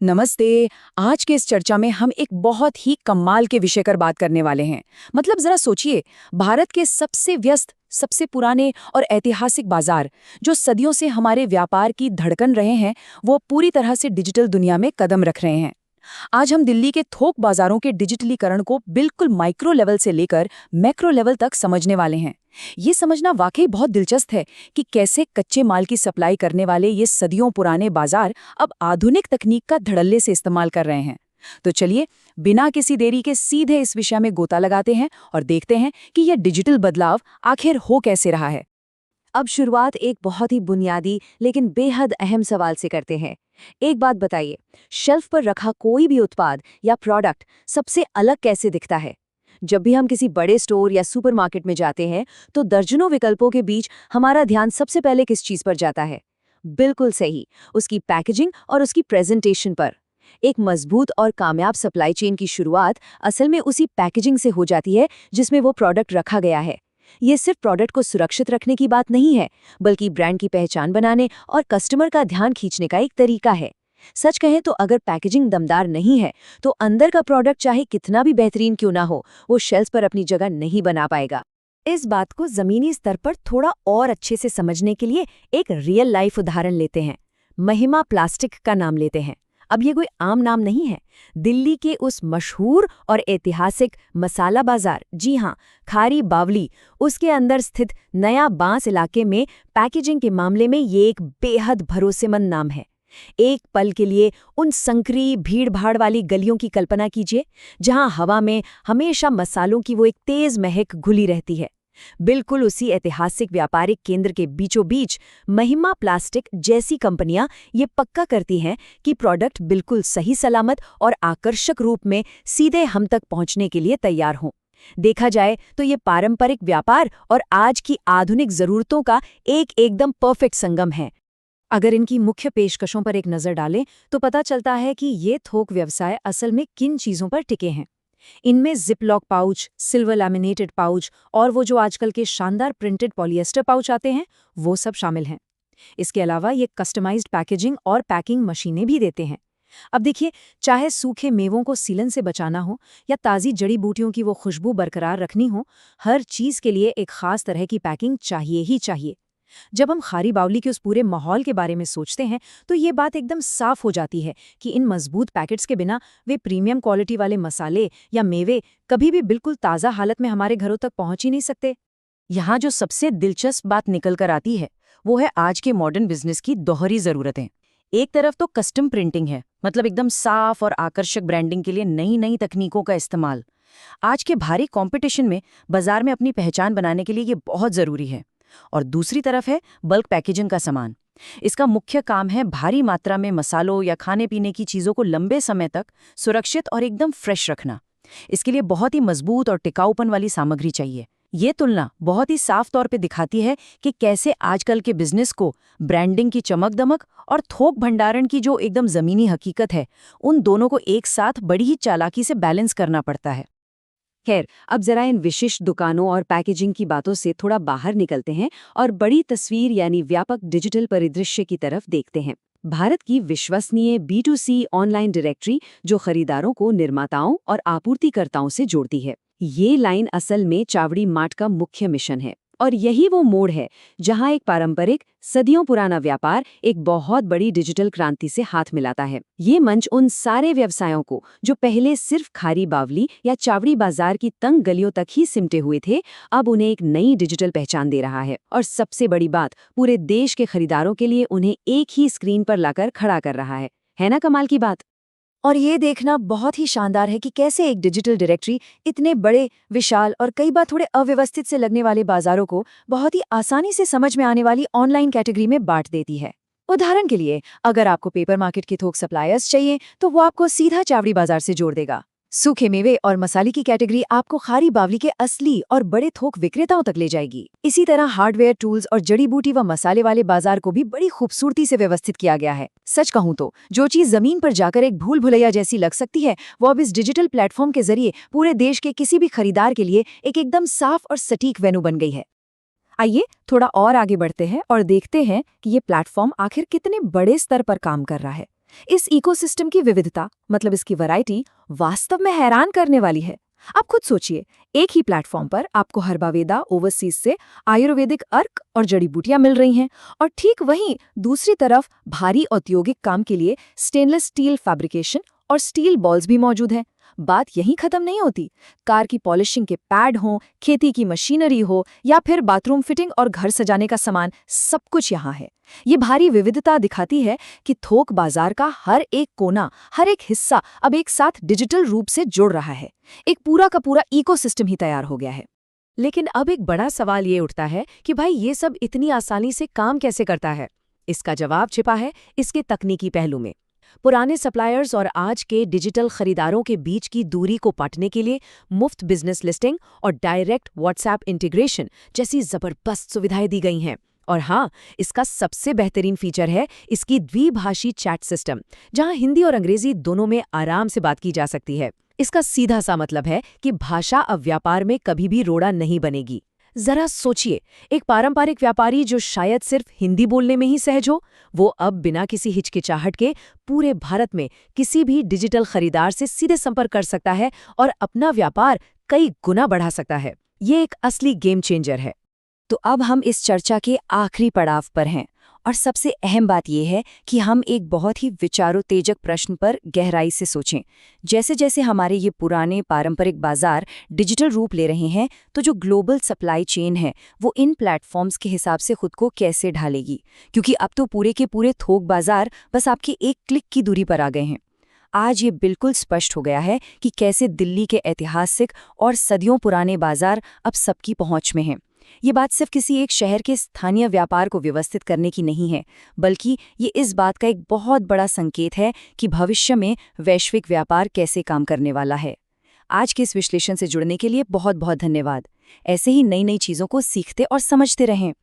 नमस्ते। आज के इस चर्चा में हम एक बहुत ही कमाल के विषय पर बात करने वाले हैं। मतलब जरा सोचिए, भारत के सबसे व्यस्त, सबसे पुराने और ऐतिहासिक बाजार, जो सदियों से हमारे व्यापार की धड़कन रहे हैं, वो पूरी तरह से डिजिटल दुनिया में कदम रख रहे हैं। आज हम दिल्ली के थोक बाजारों के डिजिटलीकरण को बिल्कुल माइक्रो लेवल से लेकर मैक्रो लेवल तक समझने वाले हैं। ये समझना वाकई बहुत दिलचस्प है कि कैसे कच्चे माल की सप्लाई करने वाले ये सदियों पुराने बाजार अब आधुनिक तकनीक का धड़ल्ले से इस्तेमाल कर रहे हैं। तो चलिए, बिना किसी देरी के सीधे इस विषय में गोता लगाते हैं और देखते हैं कि यह डिजिटल बदलाव आखिर हो कैसे रहा है। अब शुरुआत एक बहुत ही बुनियादी लेकिन बेहद अहम सवाल से करते हैं। एक बात बताइए, शेल्फ पर रखा कोई भी उत्पाद या प्रोडक्ट सबसे अलग कैसे दिखता है? जब भी हम किसी बड़े स्टोर या सुपरमार्केट में जाते हैं तो दर्जनों विकल्पों के बीच हमारा ध्यान सबसे पहले किस चीज पर जाता है? बिल्कुल सही, उसकी पैकेजिंग और उसकी प्रेजेंटेशन पर। एक मजबूत और कामयाब सप्लाई चेन की शुरुआत असल में उसी पैकेजिंग से हो जाती है जिसमें वो प्रोडक्ट रखा गया है। ये सिर्फ प्रोडक्ट को सुरक्षित रखने की बात नहीं है, बल्कि ब्रांड की पहचान बनाने और कस्टमर का ध्यान खींचने का एक तरीका है। सच कहें तो अगर पैकेजिंग दमदार नहीं है तो अंदर का प्रोडक्ट चाहे कितना भी बेहतरीन क्यों ना हो, वो शेल्फ पर अपनी जगह नहीं बना पाएगा। इस बात को जमीनी स्तर पर थोड़ा और अच्छे से समझने के लिए एक रियल लाइफ उदाहरण लेते हैं। महिमा प्लास्टिक का नाम लेते हैं। अब ये कोई आम नाम नहीं है। दिल्ली के उस मशहूर और ऐतिहासिक मसाला बाजार, जी हाँ, खारी बावली, उसके अंदर स्थित नया बांस इलाके में पैकेजिंग के मामले में ये एक बेहद भरोसेमंद नाम है। एक पल के लिए उन संकरी भीड़-भाड़ वाली गलियों की कल्पना कीजिए, जहां हवा में हमेशा मसालों की वो एक तेज महक घुली रहती है। बिल्कुल उसी ऐतिहासिक व्यापारिक केंद्र के बीचों बीच महिमा प्लास्टिक जैसी कंपनियां ये पक्का करती हैं कि प्रोडक्ट बिल्कुल सही सलामत और आकर्षक रूप में सीधे हम तक पहुंचने के लिए तैयार हों। देखा जाए तो ये पारंपरिक व्यापार और आज की आधुनिक जरूरतों का एक एकदम परफेक्ट संगम है। अगर इनकी मुख्य पेशकशों पर एक नज़र डालें तो पता चलता है कि ये थोक व्यवसाय असल में किन चीज़ों पर टिके हैं। इनमें ziplock pouch, silver laminated pouch और वो जो आजकल के शानदार प्रिंटेड पॉलिएस्टर पाउच आते हैं, वो सब शामिल हैं। इसके अलावा ये कस्टमाइज्ड पैकेजिंग और पैकिंग मशीनें भी देते हैं। अब देखिए, चाहे सूखे मेवों को सीलन से बचाना हो या ताज़ी जड़ी बूटियों की वो खुशबू बरकरार रखनी हो, हर चीज़ के लिए एक खास तरह की पैकिंग चाहिए ही चाहिए। जब हम खारी बावली के उस पूरे माहौल के बारे में सोचते हैं तो ये बात एकदम साफ हो जाती है कि इन मजबूत पैकेट्स के बिना वे प्रीमियम क्वालिटी वाले मसाले या मेवे कभी भी बिल्कुल ताज़ा हालत में हमारे घरों तक पहुंच ही नहीं सकते। यहाँ जो सबसे दिलचस्प बात निकल कर आती है, वो है आज के मॉडर्न बिजनेस की दोहरी ज़रूरतें। एक तरफ तो कस्टम प्रिंटिंग है, मतलब एकदम साफ और आकर्षक ब्रांडिंग के लिए नई नई तकनीकों का इस्तेमाल। आज के भारी कंपटीशन में बाजार में अपनी पहचान बनाने के लिए ये बहुत ज़रूरी है। और दूसरी तरफ है बल्क पैकेजिंग का सामान। इसका मुख्य काम है भारी मात्रा में मसालों या खाने पीने की चीज़ों को लंबे समय तक सुरक्षित और एकदम फ्रेश रखना। इसके लिए बहुत ही मजबूत और टिकाऊपन वाली सामग्री चाहिए। ये तुलना बहुत ही साफ तौर पे दिखाती है कि कैसे आजकल के बिजनेस को ब्रांडिंग की चमक दमक और थोक भंडारण की जो एकदम ज़मीनी हकीकत है, उन दोनों को एक साथ बड़ी ही चालाकी से बैलेंस करना पड़ता है। खैर, अब जरा इन विशिष्ट दुकानों और पैकेजिंग की बातों से थोड़ा बाहर निकलते हैं और बड़ी तस्वीर यानी व्यापक डिजिटल परिदृश्य की तरफ देखते हैं। भारत की विश्वसनीय B2C ऑनलाइन डायरेक्टरी जो खरीदारों को निर्माताओं और आपूर्तिकर्ताओं से जोड़ती है। ये लाइन असल में चावड़ी मार्ट का मुख्य मिशन है। और यही वो मोड़ है जहां एक पारंपरिक सदियों पुराना व्यापार एक बहुत बड़ी डिजिटल क्रांति से हाथ मिलाता है। ये मंच उन सारे व्यवसायों को जो पहले सिर्फ खारी बावली या चावड़ी बाजार की तंग गलियों तक ही सिमटे हुए थे, अब उन्हें एक नई डिजिटल पहचान दे रहा है। और सबसे बड़ी बात, पूरे देश के खरीदारों के लिए उन्हें एक ही स्क्रीन पर लाकर खड़ा कर रहा है ना कमाल की बात? और ये देखना बहुत ही शानदार है कि कैसे एक डिजिटल डायरेक्टरी इतने बड़े, विशाल और कई बार थोड़े अव्यवस्थित से लगने वाले बाजारों को बहुत ही आसानी से समझ में आने वाली ऑनलाइन कैटेगरी में बांट देती है। उदाहरण के लिए, अगर आपको पेपर मार्केट के थोक सप्लायर्स चाहिए तो वो आपको सीधा चावड़ी बाजार से जोड़ देगा। सूखे मेवे और मसाले की कैटेगरी आपको खारी बावली के असली और बड़े थोक विक्रेताओं तक ले जाएगी। इसी तरह हार्डवेयर, टूल्स और जड़ी बूटी व मसाले वाले बाजार को भी बड़ी खूबसूरती से व्यवस्थित किया गया है। सच कहूं तो जो चीज जमीन पर जाकर एक भूल भुलैया जैसी लग सकती है, वो अब इस डिजिटल प्लेटफॉर्म के जरिए पूरे देश के किसी भी खरीदार के लिए एक एकदम साफ और सटीक वेन्यू बन गई है। आइए थोड़ा और आगे बढ़ते हैं और देखते हैं कि ये प्लेटफॉर्म आखिर कितने बड़े स्तर पर काम कर रहा है। इस इकोसिस्टम की विविधता, मतलब इसकी वैरायटी, वास्तव में हैरान करने वाली है। आप खुद सोचिए, एक ही प्लेटफॉर्म पर आपको हर्बावेदा ओवरसीज से आयुर्वेदिक अर्क और जड़ी बूटियां मिल रही हैं, और ठीक वहीं दूसरी तरफ भारी औद्योगिक काम के लिए स्टेनलेस स्टील फैब्रिकेशन और स्टील बॉल्स भी मौजूद हैं। बात यहीं खत्म नहीं होती। कार की पॉलिशिंग के पैड हों, खेती की मशीनरी हो या फिर बाथरूम फिटिंग और घर सजाने का सामान, सब कुछ यहाँ है। ये भारी विविधता दिखाती है कि थोक बाजार का हर एक कोना, हर एक हिस्सा अब एक साथ डिजिटल रूप से जुड़ रहा है। एक पूरा का पूरा इकोसिस्टम ही तैयार हो गया है। लेकिन अब एक बड़ा सवाल ये उठता है कि भाई ये सब इतनी आसानी से काम कैसे करता है? इसका जवाब छिपा है इसके तकनीकी पहलू में। पुराने सप्लायर्स और आज के डिजिटल खरीदारों के बीच की दूरी को पाटने के लिए मुफ्त बिजनेस लिस्टिंग और डायरेक्ट व्हाट्सएप इंटीग्रेशन जैसी जबरदस्त सुविधाएं दी गई हैं। और हाँ, इसका सबसे बेहतरीन फीचर है इसकी द्विभाषी चैट सिस्टम, जहां हिंदी और अंग्रेजी दोनों में आराम से बात की जा सकती है। इसका सीधा सा मतलब है कि भाषा अब व्यापार में कभी भी रोड़ा नहीं बनेगी। जरा सोचिए, एक पारंपरिक व्यापारी जो शायद सिर्फ हिंदी बोलने में ही सहज हो, वो अब बिना किसी हिचकिचाहट के पूरे भारत में किसी भी डिजिटल खरीदार से सीधे संपर्क कर सकता है और अपना व्यापार कई गुना बढ़ा सकता है। ये एक असली गेम चेंजर है। तो अब हम इस चर्चा के आखिरी पड़ाव पर हैं, और सबसे अहम बात यह है कि हम एक बहुत ही विचारोत्तेजक प्रश्न पर गहराई से सोचें। जैसे जैसे हमारे ये पुराने पारंपरिक बाजार डिजिटल रूप ले रहे हैं, तो जो ग्लोबल सप्लाई चेन है वो इन प्लेटफॉर्म्स के हिसाब से खुद को कैसे ढालेगी? क्योंकि अब तो पूरे के पूरे थोक बाजार बस आपके एक क्लिक की दूरी पर आ गए हैं। आज ये बिल्कुल स्पष्ट हो गया है कि कैसे दिल्ली के ऐतिहासिक और सदियों पुराने बाजार अब सबकी पहुंच में हैं। ये बात सिर्फ किसी एक शहर के स्थानीय व्यापार को व्यवस्थित करने की नहीं है, बल्कि ये इस बात का एक बहुत बड़ा संकेत है कि भविष्य में वैश्विक व्यापार कैसे काम करने वाला है। आज के इस विश्लेषण से जुड़ने के लिए बहुत बहुत धन्यवाद। ऐसे ही नई नई चीज़ों को सीखते और समझते रहें।